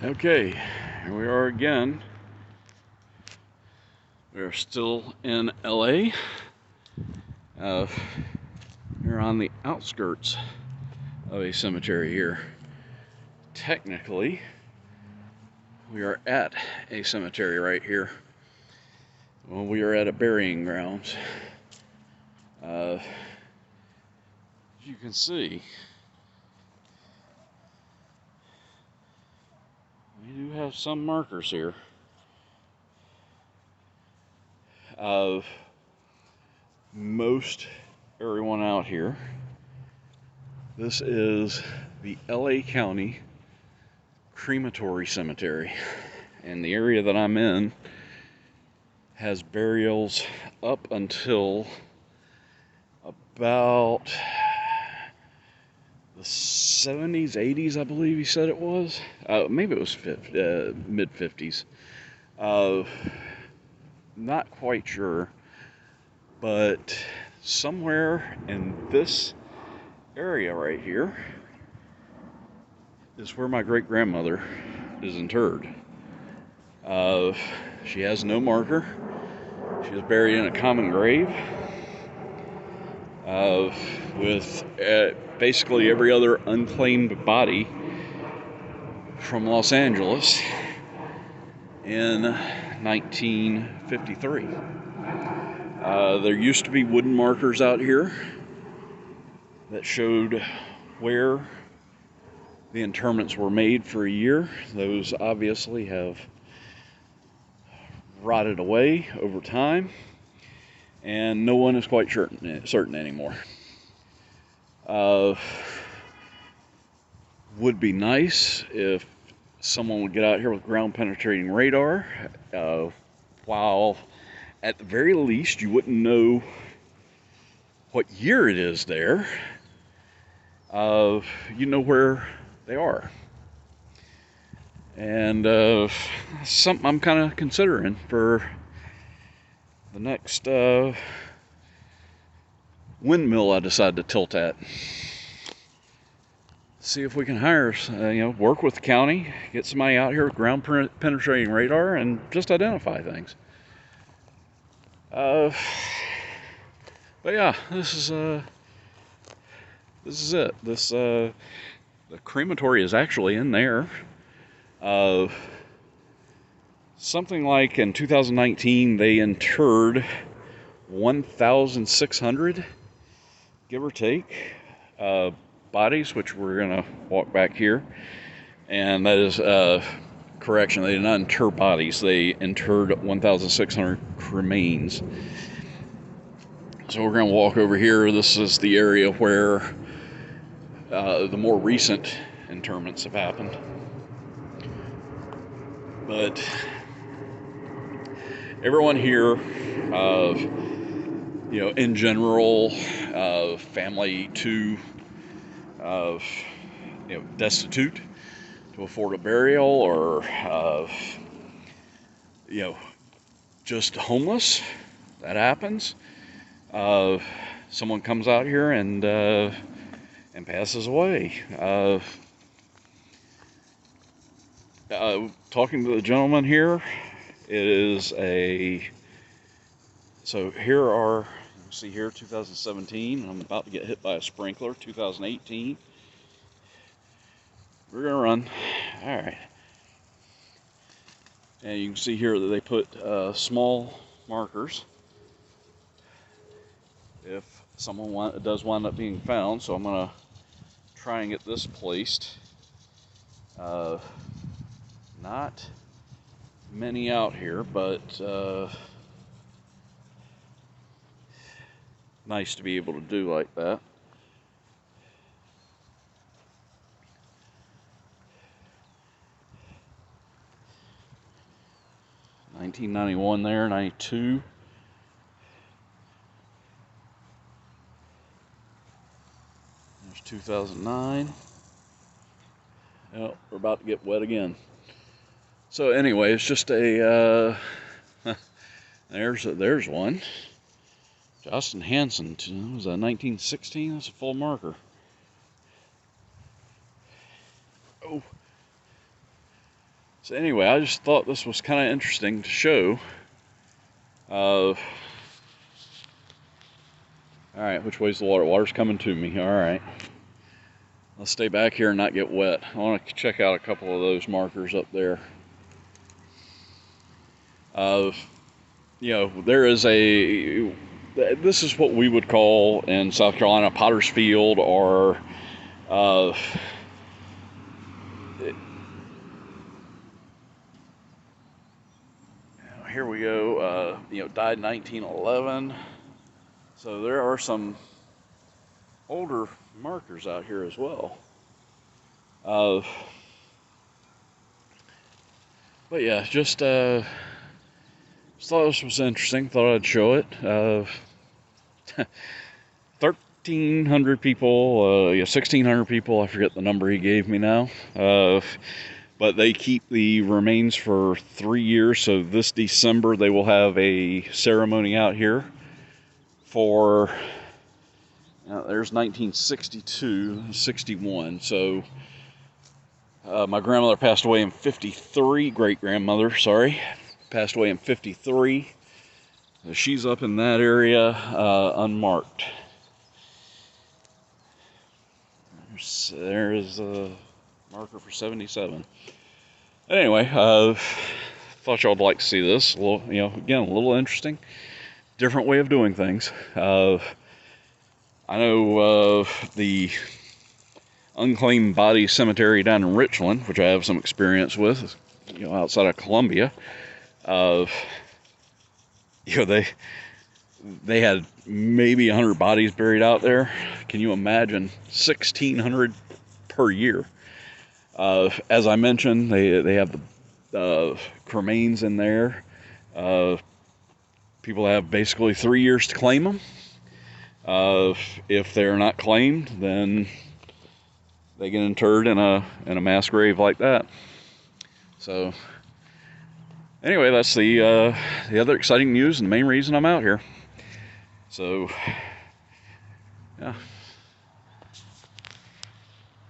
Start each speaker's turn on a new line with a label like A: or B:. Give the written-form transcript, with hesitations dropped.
A: Okay, here we are again. We're still in LA. We're on the outskirts of a cemetery here. Technically, we are at a cemetery right here. Well, we are at a burying grounds. As you can see, we do have some markers here of most everyone out here. This is the LA County Crematory Cemetery, and the area that I'm in has burials up until about the 70s, 80s, I believe he said it was. Maybe it was mid 50s. Not quite sure, but somewhere in this area right here is where my great-grandmother is interred. She has no marker. She was buried in a common grave with basically every other unclaimed body from Los Angeles in 1953. There used to be wooden markers out here that showed where the interments were made for a year. Those obviously have rotted away over time, and no one is quite certain anymore. Would be nice if someone would get out here with ground penetrating radar, while at the very least you wouldn't know what year it is there. You know where they are. And something I'm kind of considering for the next windmill I decide to tilt at. See if we can hire, work with the county, get somebody out here with ground penetrating radar and just identify things. But yeah, this is it. The crematory is actually in there. Something like in 2019 they interred 1,600, give or take, bodies, which we're gonna walk back here, and that is correction, they did not inter bodies, they interred 1,600 cremains. So we're gonna walk over here. This is the area where the more recent interments have happened. But everyone here, in general, family too destitute to afford a burial, or just homeless. That happens. Someone comes out here and passes away. Talking to the gentleman here, it is so here are, you see here, 2017, I'm about to get hit by a sprinkler. 2018, we're gonna run. All right, and you can see here that they put small markers if someone does wind up being found. So I'm gonna try and get this placed. Not many out here, but nice to be able to do like that. $1991 there, 92. There's 2009. Oh, we're about to get wet again. So anyway, it's just a there's one. Justin Hansen, was that 1916? That's a full marker. Oh, So anyway, I just thought this was kind of interesting to show. All right, which way's the water? Water's coming to me. All right. Let's stay back here and not get wet. I want to check out a couple of those markers up there. There is this is what we would call in South Carolina Potter's Field, or here we go, died in 1911. So there are some older markers out here as well. But yeah, just thought this was interesting. Thought I'd show it. 1,300 people, 1,600 people. I forget the number he gave me now. But they keep the remains for 3 years. So this December they will have a ceremony out here for. There's 1962, 61. So my grandmother passed away in 53. Great-grandmother, sorry, passed away in 53. She's up in that area, unmarked. There's a marker for 77. Anyway, thought y'all would like to see this. A little, again, a little interesting, different way of doing things. I know the unclaimed body cemetery down in Richland, which I have some experience with, outside of Columbia. They had maybe 100 bodies buried out there. Can you imagine 1,600 per year? As I mentioned, they have the cremains in there. People have basically 3 years to claim them. If they're not claimed, then they get interred in a mass grave like that. So anyway, that's the other exciting news and the main reason I'm out here. So yeah.